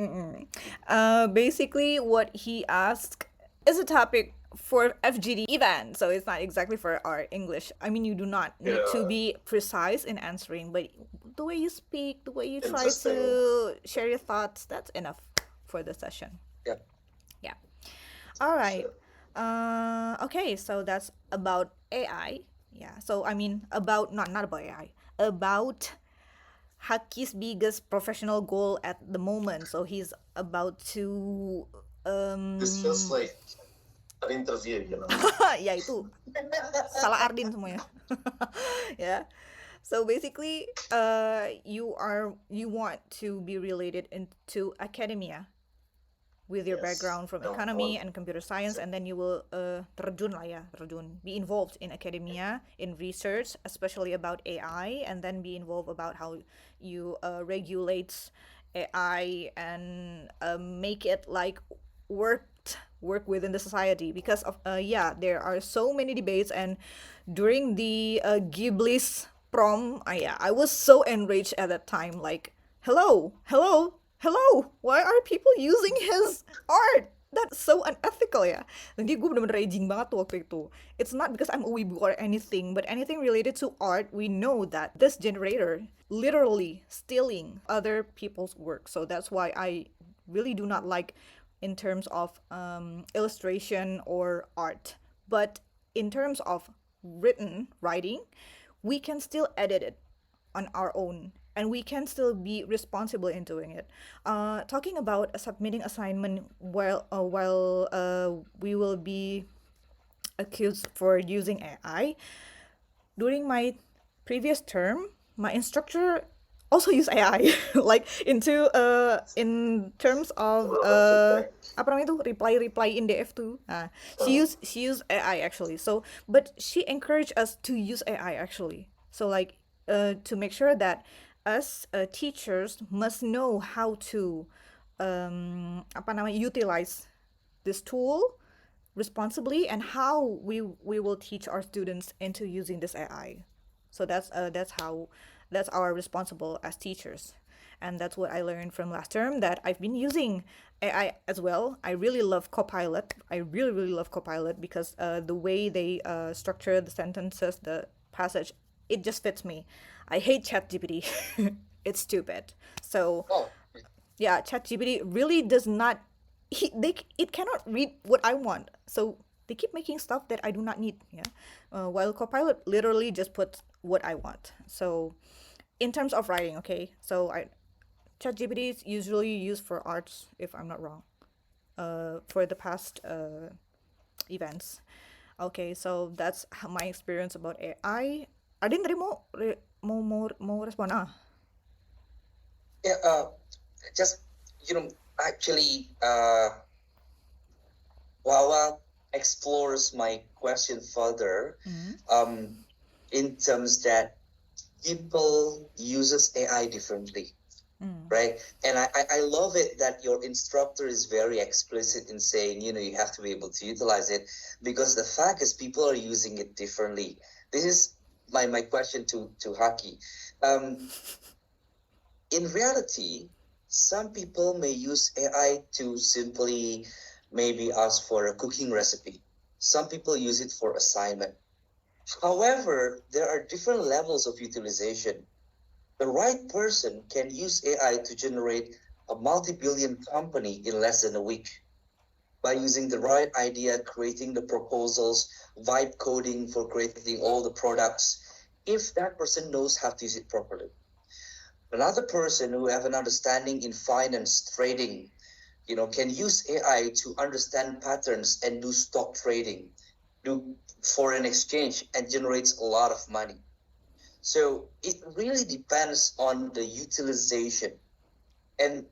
basically, what he asked is a topic for FGD event, so it's not exactly for our English. I mean, you do not need to Yeah. be precise in answering, but the way you speak, the way you try Interesting. to share your thoughts, that's enough for the session. Yep. Yeah. All right. Okay, so that's about AI. Yeah. So I mean, about not about AI, about Haki's biggest professional goal at the moment. So he's about to This feels like an interview, you know. ya itu salah Ardin semuanya. Yeah. So basically, you want to be related into academia with your Yes. background from No, economy well, and computer science, and then you will be involved in academia, in research, especially about AI, and then be involved about how you regulate AI and make it like work within the society, because of there are so many debates. And during the Ghibli's prom, I was so enraged at that time, like, hello, why are people using his art? That's so unethical ya. Jadi gue bener-bener raging banget tuh waktu itu. It's not because I'm a weeb or anything, but anything related to art, we know that this generator literally stealing other people's work. So that's why I really do not like in terms of illustration or art. But in terms of writing, we can still edit it on our own and we can still be responsible in doing it. Talking about submitting assignment while we will be accused for using AI. During my previous term, my instructor also used AI like in terms of apa namanya itu reply in DF2. She used AI actually. So but she encouraged us to use AI actually. So like to make sure that us teachers must know how to apa namanya utilize this tool responsibly and how we will teach our students into using this AI. So that's our responsible as teachers. And that's what I learned from last term, that I've been using AI as well. I really love Copilot. I really, really love Copilot because the way they structure the sentences, the passage, it just fits me. I hate ChatGPT. It's stupid. So Oh, yeah, ChatGPT really does not it cannot read what I want. So they keep making stuff that I do not need. Yeah, while Copilot literally just puts what I want. So in terms of writing, okay, so ChatGPT is usually used for arts, if I'm not wrong. For the past events. Okay, so that's my experience about AI. Adin tadi mau respon yeah. Just actually, Wawa explores my question further. In terms that people uses AI differently, right? And I love it that your instructor is very explicit in saying, you have to be able to utilize it, because the fact is people are using it differently. This is my question to Haki. In reality, some people may use AI to simply maybe ask for a cooking recipe. Some people use it for assignment. However, there are different levels of utilization. The right person can use AI to generate a multi-billion company in less than a week by using the right idea, creating the proposals, vibe coding for creating all the products, if that person knows how to use it properly. Another person who have an understanding in finance, trading, can use AI to understand patterns and do stock trading, do foreign exchange, and generates a lot of money. So it really depends on the utilization. And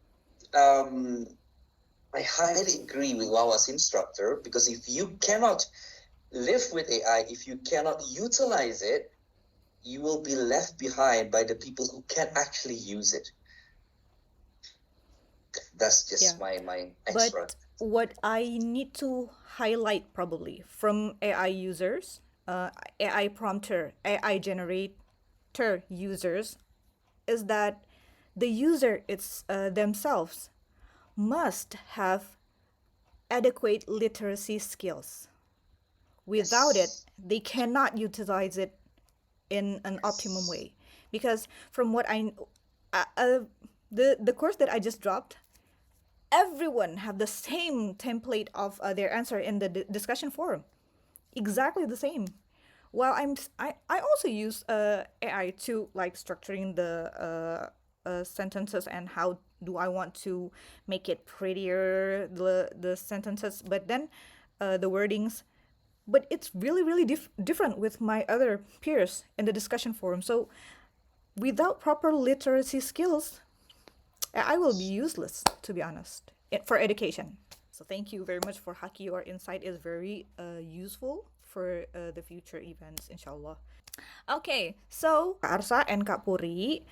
I highly agree with Wawa's instructor, because if you cannot live with AI, if you cannot utilize it, you will be left behind by the people who can actually use it. That's just my extra. But what I need to highlight probably from AI users, AI prompter, AI generator users, is that the user themselves must have adequate literacy skills. Without it, they cannot utilize it in an optimum way. Because from what the course that I just dropped, everyone have the same template of their answer in the discussion forum, exactly the same. While I also use AI to like structuring the sentences and how do I want to make it prettier, the sentences, but then the wordings. But it's really, really different with my other peers in the discussion forum. So without proper literacy skills, I will be useless, to be honest, for education. So thank you very much for Haki. Your insight is very useful for the future events, inshallah. Okay, so Kak Arsa and Kak Puri,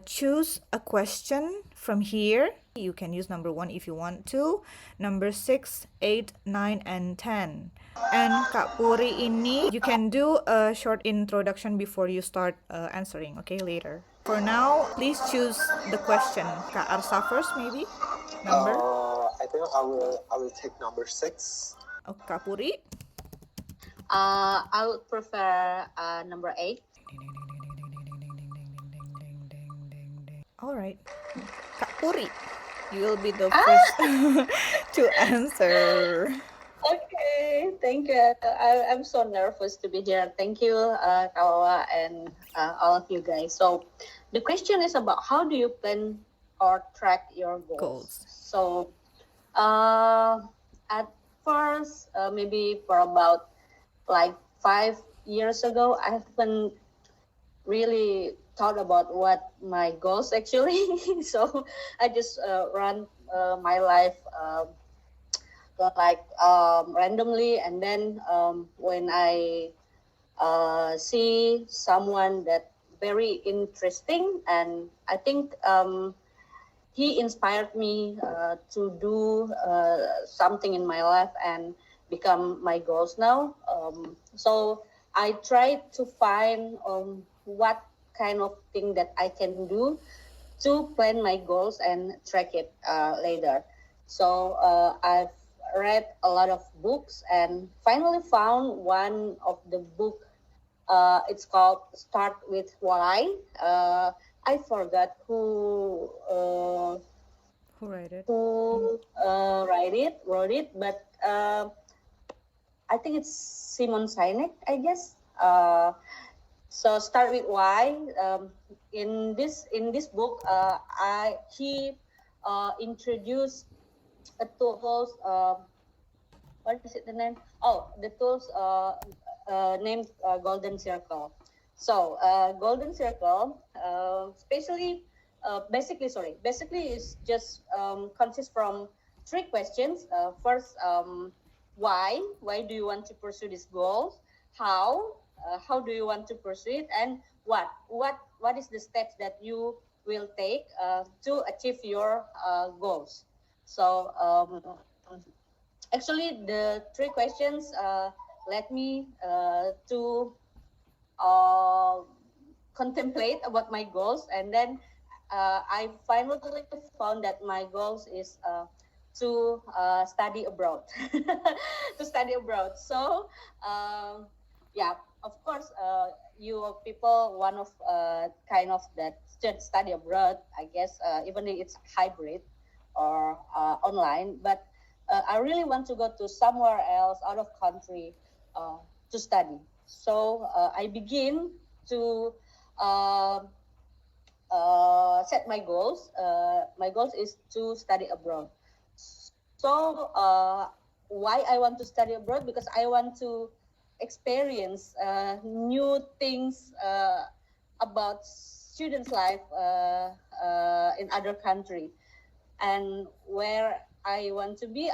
choose a question from here. You can use number 1 if you want to, number 6, 8, 9, and 10. And Kak Puri ini, you can do a short introduction before you start answering, okay, later. For now, please choose the question. Kak Arsa first, maybe? Number? I think I will take number 6. Oh, Kak Puri? I would prefer number 8. All right. Kak Puri. You will be the first to answer. Okay, thank you. I'm so nervous to be here. Thank you, Kawawa, and all of you guys. So, the question is about how do you plan or track your goals? Goals. So, at first, maybe for about like 5 years ago, I haven't really thought about what my goals actually. So, I just run my life. Like randomly, and then when I see someone that very interesting, and I think he inspired me to do something in my life and become my goals now. So I try to find what kind of thing that I can do to plan my goals and track it later. So I've read a lot of books and finally found one of the book. It's called Start with Why. I forgot Who write it? who wrote it, but I think it's Simon Sinek, I guess. So Start with Why. In this book, he introduced a tools. What is it the name? Oh, the tools named Golden Circle. So Golden Circle, basically is just consists from three questions. First, why? Why do you want to pursue this goal? How? How do you want to pursue it? And what? What is the steps that you will take to achieve your goals? So actually, the three questions led me to contemplate about my goals, and then I finally found that my goals is to study abroad. To study abroad. So yeah, of course, you people one of kind of that study abroad. I guess even if it's hybrid or online, but I really want to go to somewhere else out of country to study. So I begin to set my goals. My goals is to study abroad. So why I want to study abroad? Because I want to experience new things about students' life in other country. And where I want to be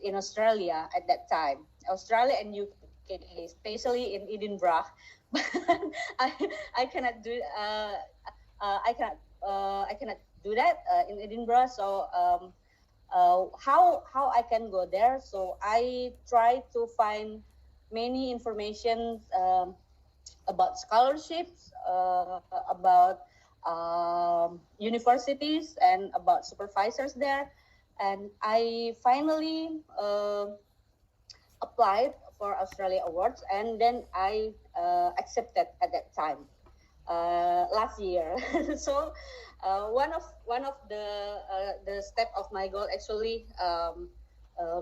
in Australia at that time. Australia and UK, especially in Edinburgh. But I, I cannot do I cannot do that in Edinburgh. So how I can go there? So I try to find many information about scholarships, about universities, and about supervisors there. And I finally applied for Australia Awards, and then I accepted at that time last year. So one of the step of my goal actually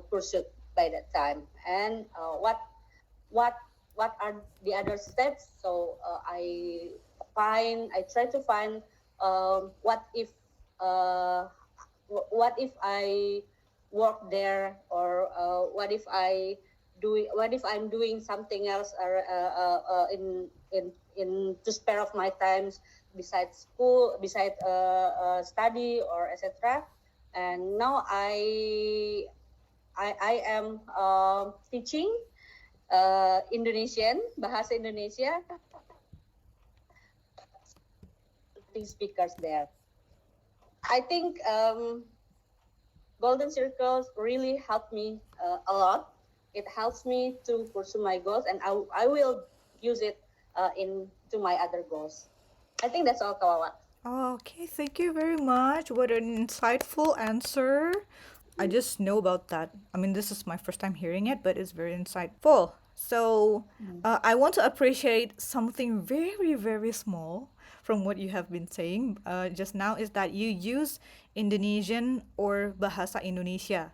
pursued by that time. And what are the other steps? So I try to find what if I work there, or what if I'm doing something else in to spare of my times besides school, besides study or etc. And now I am teaching Indonesian, bahasa Indonesia, speakers there. I think Golden Circles really helped me a lot. It helps me to pursue my goals, and I will use it into my other goals. I think that's all, Kawawa. Okay, thank you very much. What an insightful answer. I just know about that. I mean, this is my first time hearing it, but it's very insightful. So I want to appreciate something very, very small from what you have been saying just now is that you use Indonesian or Bahasa Indonesia.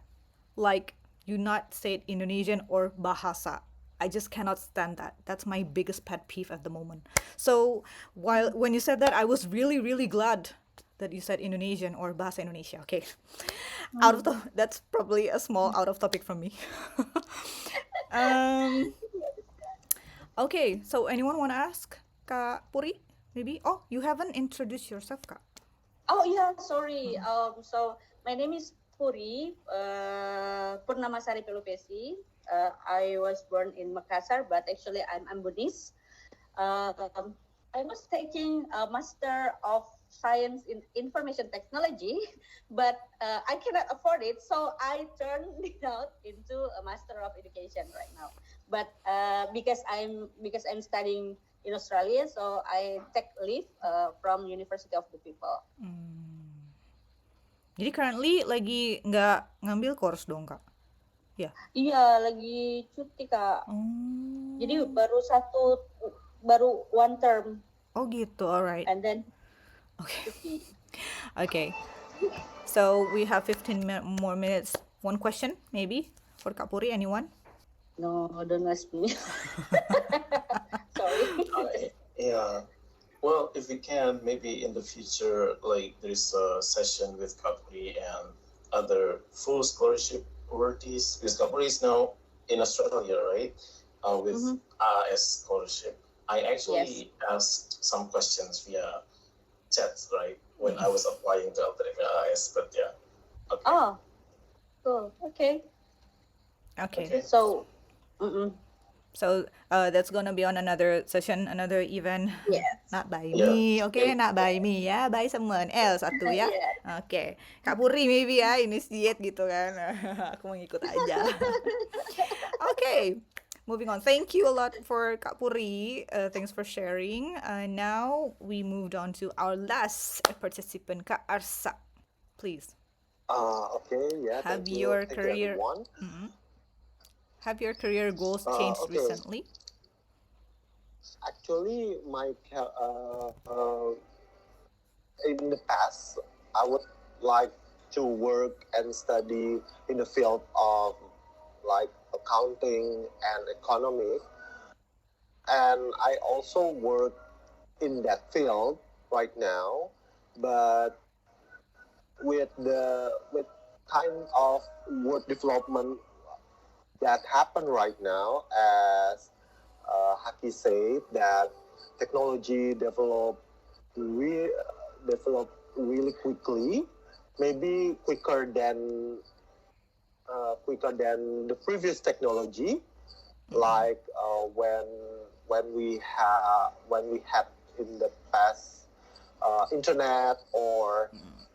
Like you not say Indonesian or Bahasa. I just cannot stand that. That's my biggest pet peeve at the moment. So while when you said that, I was really, really glad that you said Indonesian or Bahasa Indonesia. Okay, that's probably a small out of topic from me. um, okay, so anyone want to ask Kak Puri? Maybe. Oh, you haven't introduced yourself, Kak. Oh yeah, sorry. So my name is Puri Purnamasari Pelupesi. I was born in Makassar, but actually I'm Ambonese. I was taking a Master of Science in Information Technology, but I cannot afford it, so I turned it out into a Master of Education right now. But because I'm studying in Australia, so I take leave from University of the People. Jadi currently lagi nggak ngambil course dong, Kak? Ya. Iya, lagi cuti Kak. Oh. Jadi baru one term Oh gitu, alright. and then Okay. cuti. Okay. So we have 15 more minutes. One question, maybe, for Kak Puri, anyone? No, don't ask me. Sorry. Yeah. Well, if we can, maybe in the future, like there's a session with Kapri and other full scholarship awardees. Because Kapri is now in Australia, right? With AS scholarship. I actually asked some questions via chat, right? When I was applying to academic AS, but yeah. Okay. Oh, cool. Okay. Okay. So, So that's gonna be on another session, another event. yes. Not by Yeah. me, oke? Not by me ya, by someone else satu ya. Yeah. Oke. Kak Puri maybe ya, initiate gitu kan. Aku mau ngikut aja. Okay, moving on. Thank you a lot for Kak Puri. Thanks for sharing. Now we moved on to our last participant, Kak Arsa. Please. Okay, yeah, Have thank you. your Thank career- you, everyone. Have your career goals changed Okay. recently? Actually, in the past, I would like to work and study in the field of like accounting and economics, and I also work in that field right now, but with kind of work development that happen right now, as Haki said, that technology develop really quickly, maybe quicker than the previous technology, like when we had in the past internet or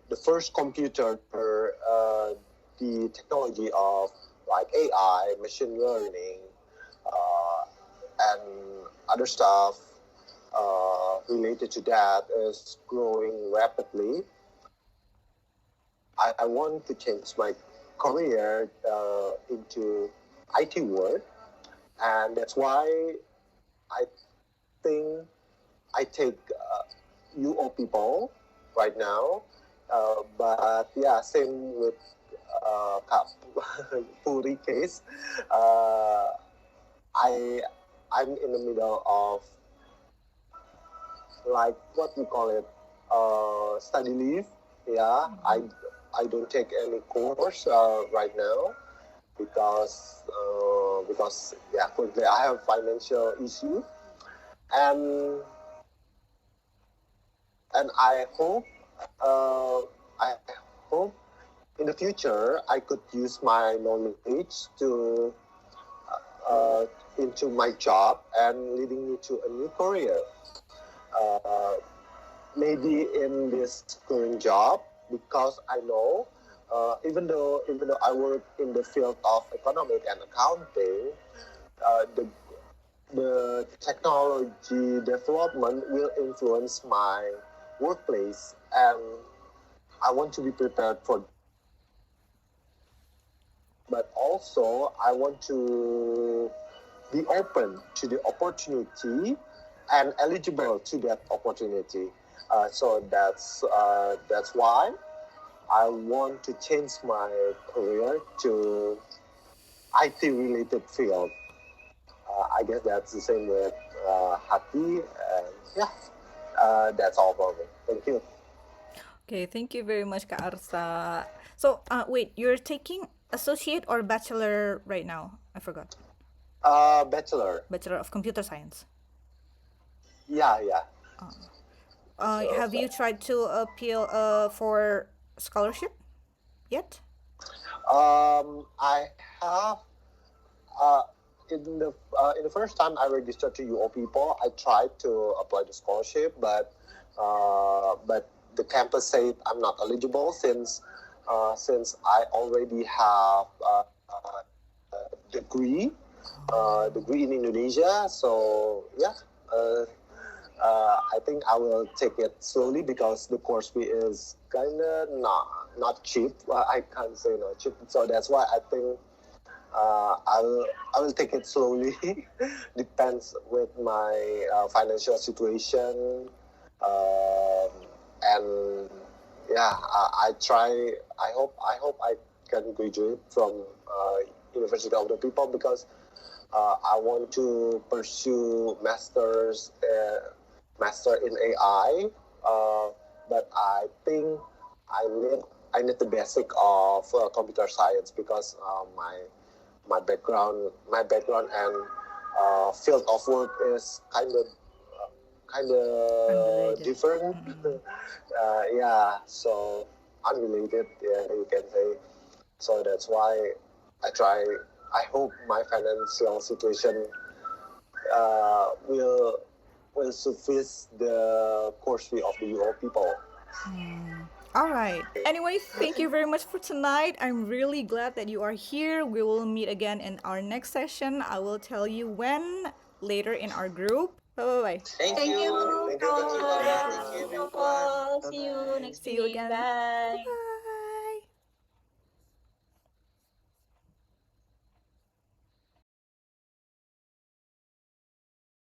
the first computer, the technology of like AI, machine learning, and other stuff related to that is growing rapidly. I want to change my career into IT world, and that's why I think I take UoPeople right now. But yeah, same with Kak Puri case. I'm in the middle of like what we call it, study leave. Yeah, I don't take any course right now because yeah, currently I have financial issue, and I hope in the future I could use my knowledge to into my job and leading me to a new career. Maybe in this current job, because I know even though I work in the field of economic and accounting, the technology development will influence my workplace, and I want to be prepared for. But also, I want to be open to the opportunity and eligible to that opportunity. So that's why I want to change my career to IT related field. I guess that's the same with Hati. And yeah, that's all for me. Thank you. Okay, thank you very much, Kak Arsa. So, wait, you're taking associate or bachelor right now? I forgot. Bachelor. Bachelor of Computer Science. Yeah. Have you tried to appeal for scholarship yet? I have in the first time I registered to UoPeople, I tried to apply the scholarship, but the campus said I'm not eligible since I already have degree degree in Indonesia. So yeah. I think I will take it slowly because the course fee is kind of not cheap. I can't say not cheap, so that's why I think I will take it slowly. Depends with my financial situation, and yeah, I try. I hope I can graduate from University of the People because I want to pursue master in AI. But I think I need the basic of computer science because my background and field of work is kind of Unrelated. different. Yeah, so unrelated. Yeah, you can say. So that's why I try. I hope my financial situation will suffice the course fee of the UO people. All right. Anyway, thank you very much for tonight. I'm really glad that you are here. We will meet again in our next session. I will tell you when later in our group. Bye. Thank Thank you, you. Thank you, Thank you, kawan. Wawa. everyone. Thank you, Thank you, everyone. Paul. See you next See you week. again. Bye. Bye.